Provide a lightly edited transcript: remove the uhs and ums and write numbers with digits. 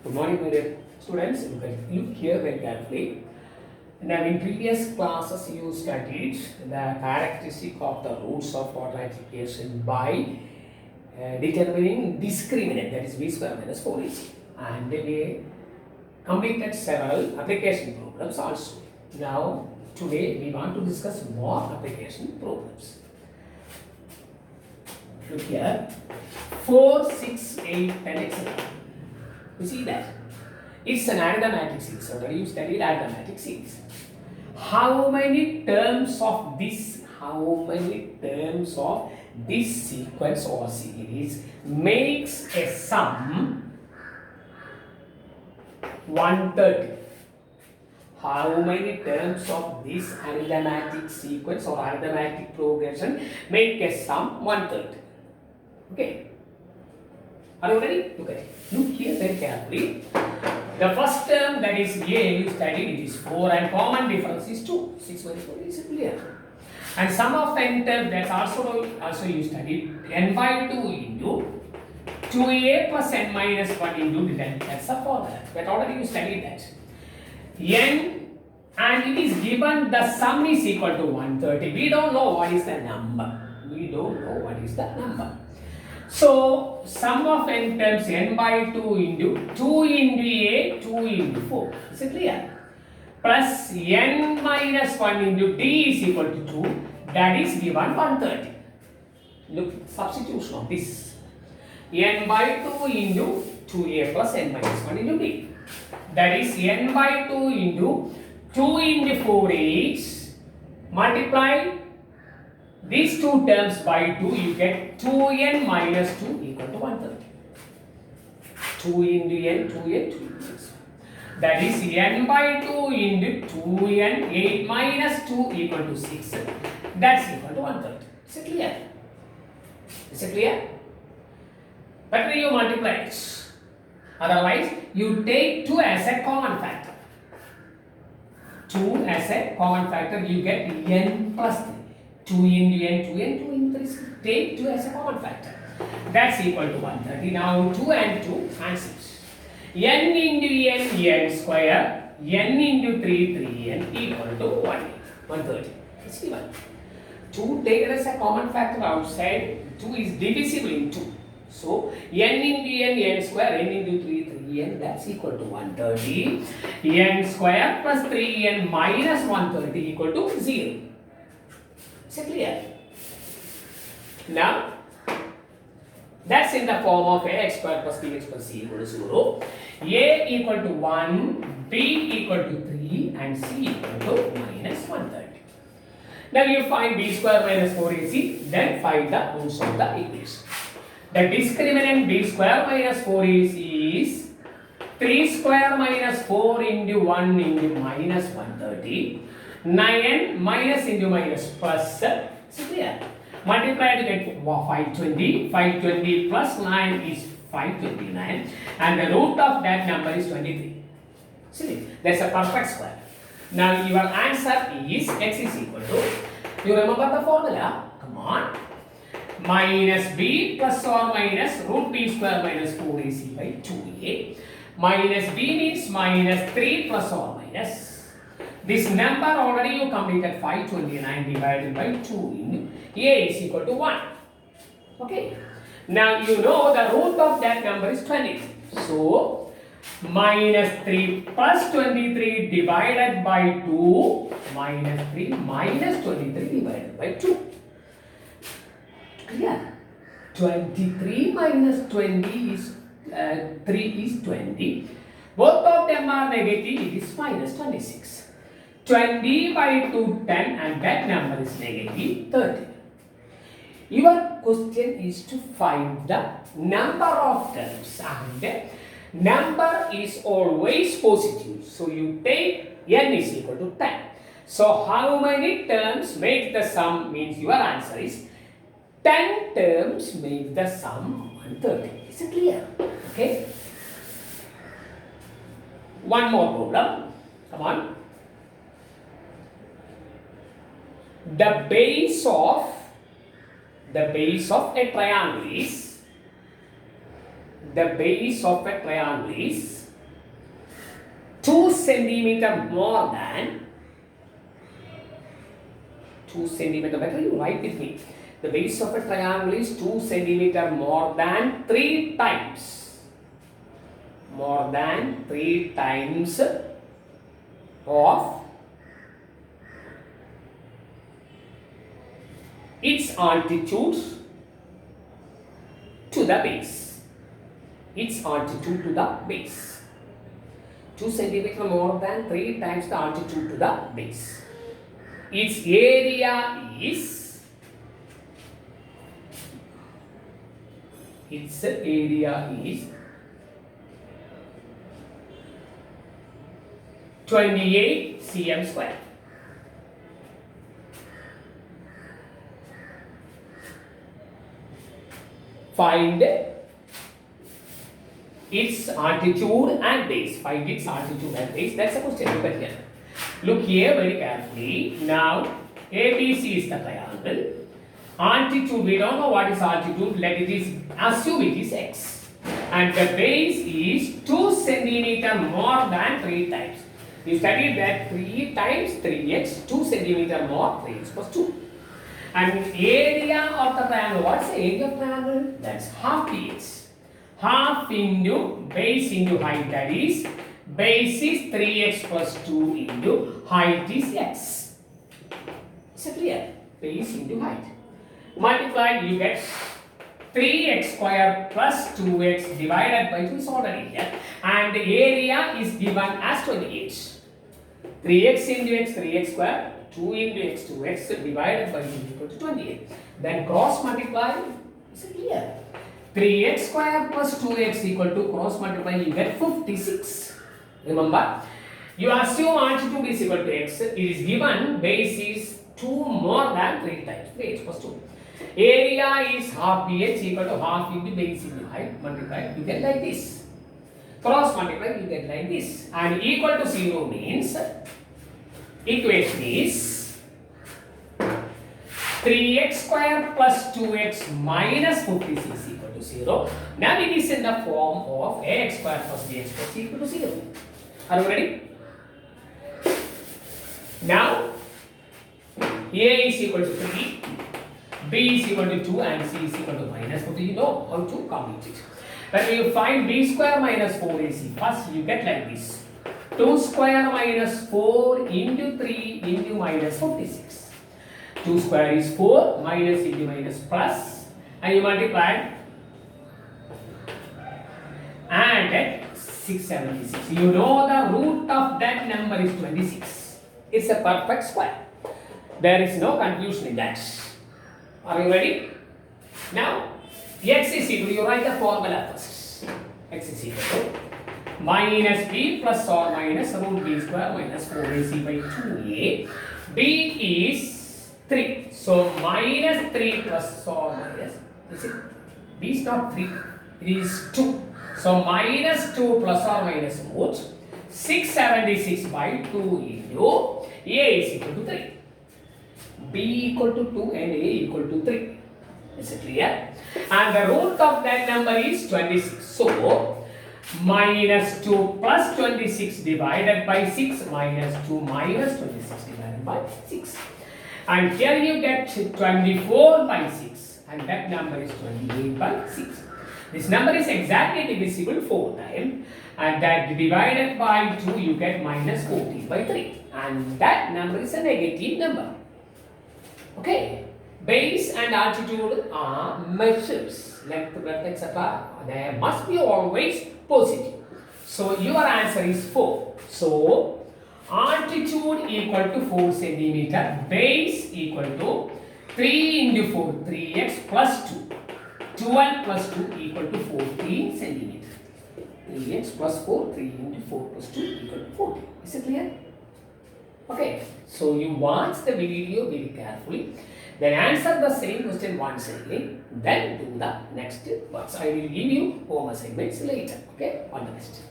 Good morning, my dear students. Look here very carefully. Now, in previous classes, you studied the characteristic of the roots of quadratic equation by determining discriminant, that is b square minus 4ac. And we completed several application problems also. Now, today we want to discuss more application problems. Look here, 4, 6, 8, and etc. You see that? It's an arithmetic series. Already you studied arithmetic series. How many terms of this sequence or series makes a sum 130? How many terms of this arithmetic sequence or arithmetic progression make a sum 130? Okay. Are you ready? Look at it. Look here very carefully. The first term, that is a, you studied, it is 4, and common difference is 2. 6 minus 4 is clear. And sum of n term, that's also you studied n by 2 into 2a plus n minus 1 into n. That's the formula. But already you studied that. N, and it is given the sum is equal to 130. We don't know what is the number. So, sum of n terms n by 2 into 2 into a, 2 into 4. Is it clear? Plus n minus 1 into d is equal to 2. That is given 130. Look, substitution of this. N by 2 into 2a plus n minus 1 into d. That is n by 2 into 2 into 4 is multiply these two terms by 2, you get 2n minus 2 equal to 130. 2 into n, 2n, 2 minus 1. That is n by 2 into 2n, 8 minus 2 equal to 6. That's equal to 130. Is it clear? Is it clear? Better you multiply it. Otherwise, you take 2 as a common factor. 2 as a common factor, you get n plus 3. 2 into n, 2 into 3. Take 2 as a common factor. That's equal to 130. Now 2 and 2 cancels. N into n square. N into 3, 3n equal to 130. It's given. 2 taken as a common factor outside. 2 is divisible in 2. So n into n square. N into 3, 3n. That's equal to 130. N square plus 3n minus 130 equal to 0. Is it clear? Now, that's in the form of a square plus bx plus c equal to 0. A equal to 1, b equal to 3, and c equal to minus 130. Now you find b square minus 4ac, then find the roots of the equation. The discriminant b square minus 4ac is 3 square minus 4 into 1 into minus 130. 9n minus into minus plus, so clear. Multiply to get 520. 520 plus 9 is 529, and the root of that number is 23. See, that's a perfect square. Now your answer is x is equal to, you remember the formula? Come on. Minus b plus or minus root b square minus 4ac by 2a. Minus b means minus 3 plus or minus. This number already you completed 529 divided by 2 in a is equal to 1. Okay. Now you know the root of that number is 23. So minus 3 plus 23 divided by 2 minus 3 minus 23 divided by 2. Clear? 23 minus 20 is 3 is 20. Both of them are negative. It is minus 26. 20 by 2, 10, and that number is negative 30. Your question is to find the number of terms, and number is always positive. So you take n is equal to 10. So how many terms make the sum means your answer is 10 terms make the sum 130. Is it clear? Okay. One more problem. Come on. The base of a triangle is 2 centimeter more than 2 centimeter. Better you write with me. The base of a triangle is 2 centimeter more than 3 times. More than 3 times of its altitude to the base. Its altitude to the base. 2 centimeter more than 3 times the altitude to the base. Its area is 28 cm square. Find its altitude and base. Find its altitude and base. That's the question. Look at here. Look here very carefully. Now, ABC is the triangle. Altitude, we don't know what is altitude. Let it is, assume it is x. And the base is 2 centimeter more than 3 times. You studied that 3 times 3x, 2 centimeter more, 3x plus 2. And area of the triangle, what's the area of the triangle? That's half px. Half into base into height, that is, base is 3x plus 2 into height is x. Is it clear? Base into height. Multiply, you get 3x square plus 2x divided by 2 is already here. And the area is given as 28. 3x into x, 3x square, 2 into x, 2x divided by 2 equal to 28. Then cross multiply, is it clear? 3x square plus 2x equal to cross multiply, you get 56. Remember, you assume altitude is equal to x. It is given base is 2 more than 3 times, 3x plus 2. Area is half ph equal to half into base into height, multiply, you get like this. Cross multiply, you get like this. And equal to 0 means, equation is 3x square plus 2x minus 56 equal to 0. Now it is in the form of ax square plus bx plus equal to 0. Are you ready? Now, a is equal to 3, b is equal to 2 and c is equal to minus 4. You know how to complete it. When you find b square minus 4ac, first you get like this. 2 square minus 4 into 3 into minus 46. 2 square is 4, minus into minus plus, and you multiply and at 676. You know the root of that number is 26. It's a perfect square. There is no confusion in that. Are you ready? Now, x is equal to, you write the formula first. X is equal to minus b plus or minus root b square minus 4ac by 2a. b is 3. So, minus 3 plus or minus, is it? B is not 3, it is 2. So, minus 2 plus or minus root 676 by 2 into a is equal to 3. B equal to 2 and a equal to 3. Is it clear? And the root of that number is 26. So, minus 2 plus 26 divided by 6 minus 2 minus 26 divided by 6. And here you get 24 by 6 and that number is 28 by 6. This number is exactly divisible 4 times and that divided by 2 you get minus 14 by 3 and that number is a negative number. Okay, base and altitude are measures, length, breadth, etc. They must be always positive. So your answer is 4. So altitude equal to 4 centimeter, base equal to 3 into 4, 3x plus 2. 12 plus 2 equal to 14 centimeter. 3x plus 4, 3 into 4 plus 2 equal to 14. Is it clear? Okay, so you watch the video very carefully, then answer the same question once again, then do the next works. I will give you home assignments later. Okay, all the best.